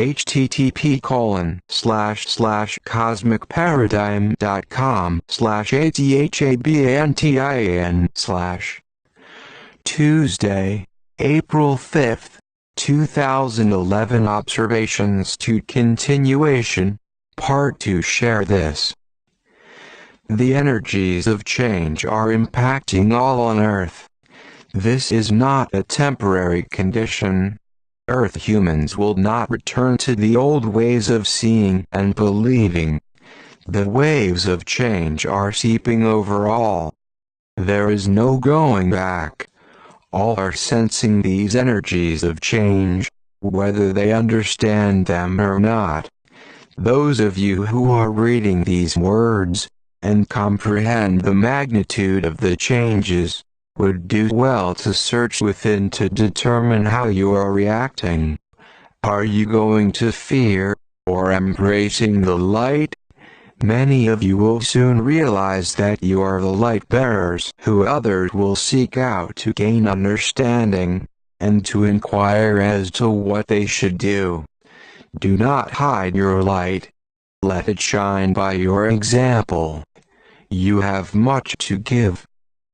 http://cosmicparadigm.com/athabantin/ Tuesday, April 5th, 2011. Observations to Continuation, Part 2. Share this. The energies of change are impacting all on Earth. This is not a temporary condition. Earth humans will not return to the old ways of seeing and believing. The waves of change are seeping over all. There is no going back. All are sensing these energies of change, whether they understand them or not. Those of you who are reading these words, and comprehend the magnitude of the changes, would do well to search within to determine how you are reacting. Are you going to fear, or embracing the light? Many of you will soon realize that you are the light bearers who others will seek out to gain understanding, and to inquire as to what they should do. Do not hide your light. Let it shine by your example. You have much to give.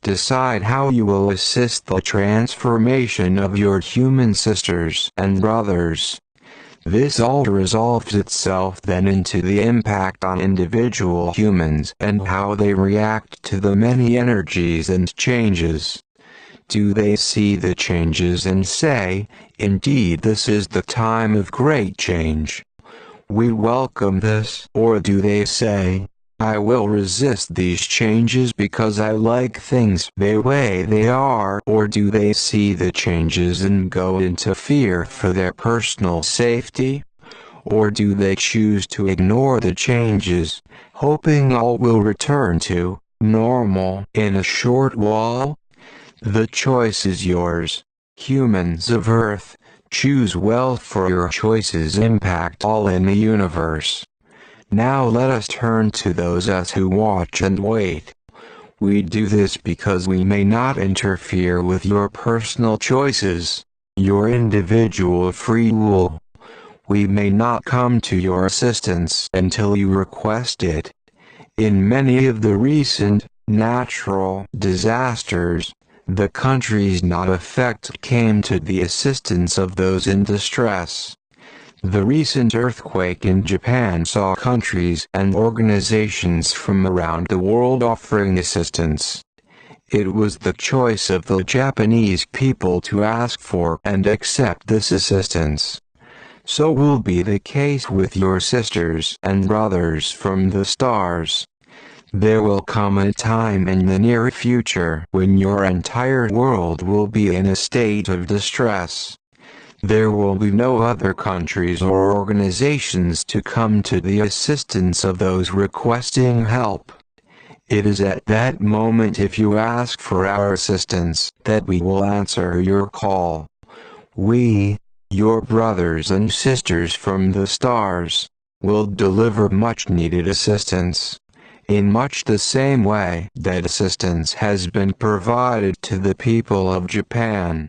Decide how you will assist the transformation of your human sisters and brothers. This all resolves itself then into the impact on individual humans and how they react to the many energies and changes. Do they see the changes and say, "Indeed, this is the time of great change. We welcome this," or do they say, "I will resist these changes because I like things the way they are"? Or do they see the changes and go into fear for their personal safety? Or do they choose to ignore the changes, hoping all will return to normal in a short while? The choice is yours. Humans of Earth, choose well, for your choices impact all in the universe. Now let us turn to those us who watch and wait. We do this because we may not interfere with your personal choices, your individual free will. We may not come to your assistance until you request it. In many of the recent natural disasters, the countries not affected came to the assistance of those in distress. The recent earthquake in Japan saw countries and organizations from around the world offering assistance. It was the choice of the Japanese people to ask for and accept this assistance. So will be the case with your sisters and brothers from the stars. There will come a time in the near future when your entire world will be in a state of distress. There will be no other countries or organizations to come to the assistance of those requesting help. It is at that moment, if you ask for our assistance, that we will answer your call. We, your brothers and sisters from the stars, will deliver much needed assistance. In much the same way that assistance has been provided to the people of Japan.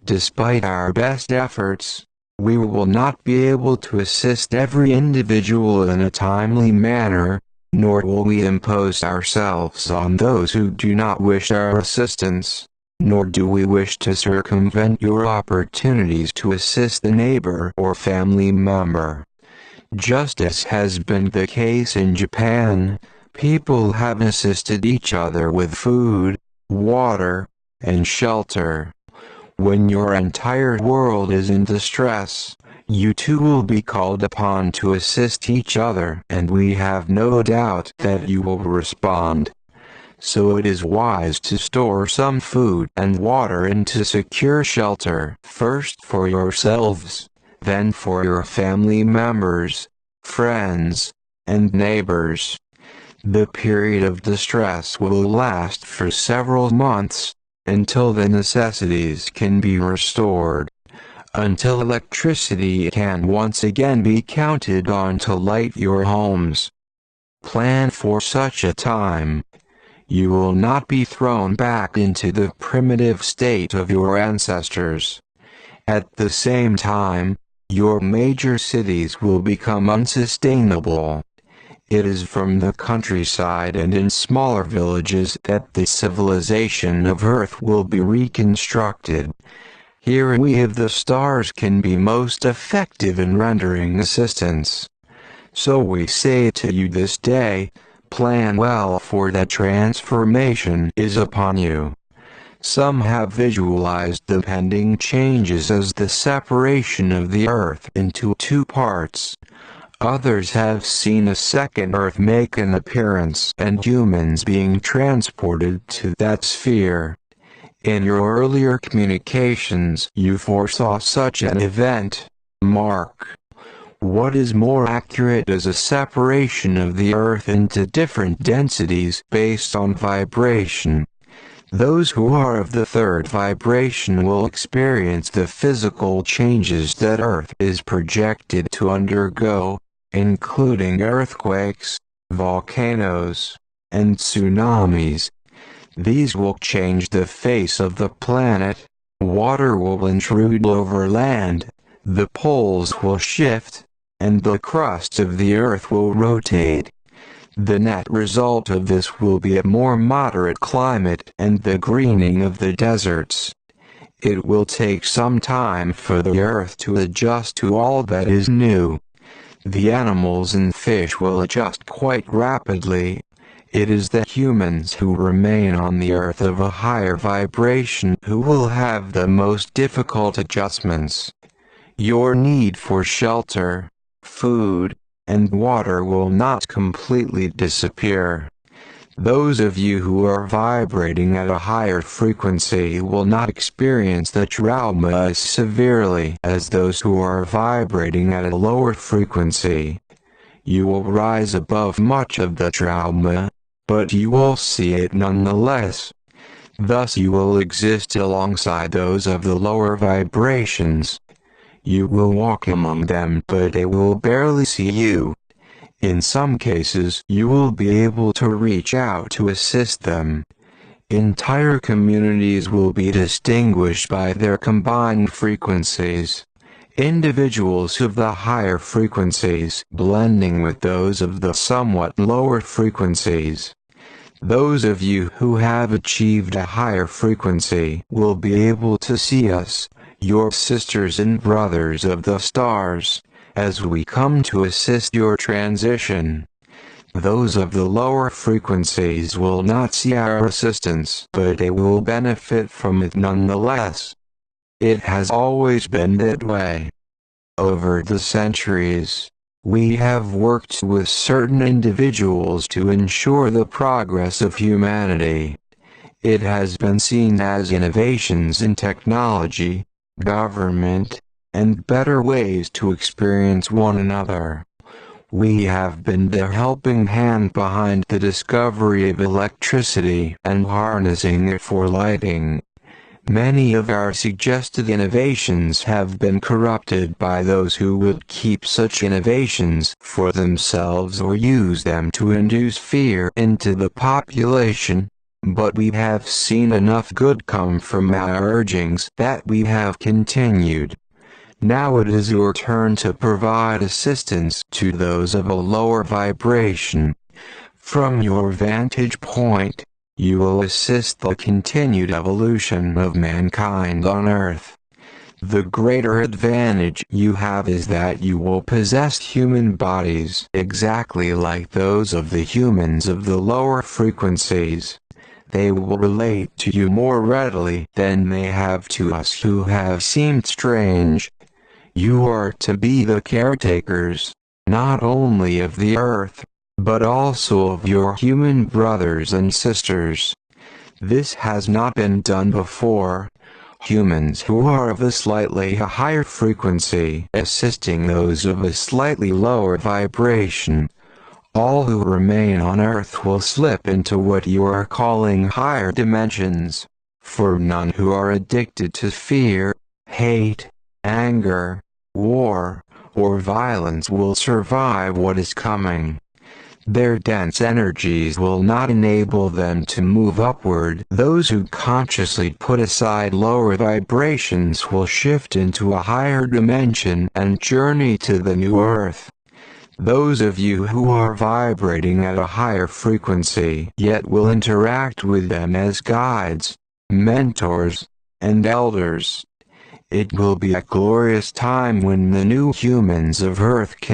Despite our best efforts, we will not be able to assist every individual in a timely manner, nor will we impose ourselves on those who do not wish our assistance, nor do we wish to circumvent your opportunities to assist a neighbor or family member. Just as has been the case in Japan, people have assisted each other with food, water, and shelter. When your entire world is in distress, you too will be called upon to assist each other, and we have no doubt that you will respond. So it is wise to store some food and water into secure shelter, first for yourselves, then for your family members, friends, and neighbors. The period of distress will last for several months, until the necessities can be restored, until electricity can once again be counted on to light your homes. Plan for such a time. You will not be thrown back into the primitive state of your ancestors. At the same time, Your major cities will become unsustainable. It is from the countryside and in smaller villages that the civilization of Earth will be reconstructed. Here we of the stars can be most effective in rendering assistance. So we say to you this day, plan well, for that transformation is upon you. Some have visualized the pending changes as the separation of the Earth into two parts. Others have seen a second Earth make an appearance and humans being transported to that sphere. In your earlier communications, you foresaw such an event. Mark. What is more accurate is a separation of the Earth into different densities based on vibration. Those who are of the third vibration will experience the physical changes that Earth is projected to undergo, including earthquakes, volcanoes, and tsunamis. These will change the face of the planet, water will intrude over land, the poles will shift, and the crust of the Earth will rotate. The net result of this will be a more moderate climate and the greening of the deserts. It will take some time for the Earth to adjust to all that is new. The animals and fish will adjust quite rapidly. It is the humans who remain on the Earth of a higher vibration who will have the most difficult adjustments. Your need for shelter, food, and water will not completely disappear. Those of you who are vibrating at a higher frequency will not experience the trauma as severely as those who are vibrating at a lower frequency. You will rise above much of the trauma, but you will see it nonetheless. Thus you will exist alongside those of the lower vibrations. You will walk among them, but they will barely see you. In some cases, you will be able to reach out to assist them. Entire communities will be distinguished by their combined frequencies. Individuals of the higher frequencies blending with those of the somewhat lower frequencies. Those of you who have achieved a higher frequency will be able to see us, your sisters and brothers of the stars, as we come to assist your transition. Those of the lower frequencies will not see our assistance, but they will benefit from it nonetheless. It has always been that way. Over the centuries, we have worked with certain individuals to ensure the progress of humanity. It has been seen as innovations in technology, government, and better ways to experience one another. We have been the helping hand behind the discovery of electricity and harnessing it for lighting. Many of our suggested innovations have been corrupted by those who would keep such innovations for themselves or use them to induce fear into the population. But we have seen enough good come from our urgings that we have continued. Now it is your turn to provide assistance to those of a lower vibration. From your vantage point, you will assist the continued evolution of mankind on Earth. The greater advantage you have is that you will possess human bodies exactly like those of the humans of the lower frequencies. They will relate to you more readily than they have to us who have seemed strange. You are to be the caretakers, not only of the Earth, but also of your human brothers and sisters. This has not been done before. Humans who are of a slightly higher frequency assisting those of a slightly lower vibration. All who remain on Earth will slip into what you are calling higher dimensions. For none who are addicted to fear, hate, anger, war, or violence will survive what is coming. Their dense energies will not enable them to move upward. Those who consciously put aside lower vibrations will shift into a higher dimension and journey to the new earth. Those of you who are vibrating at a higher frequency yet will interact with them as guides, mentors, and elders. It will be a glorious time when the new humans of Earth can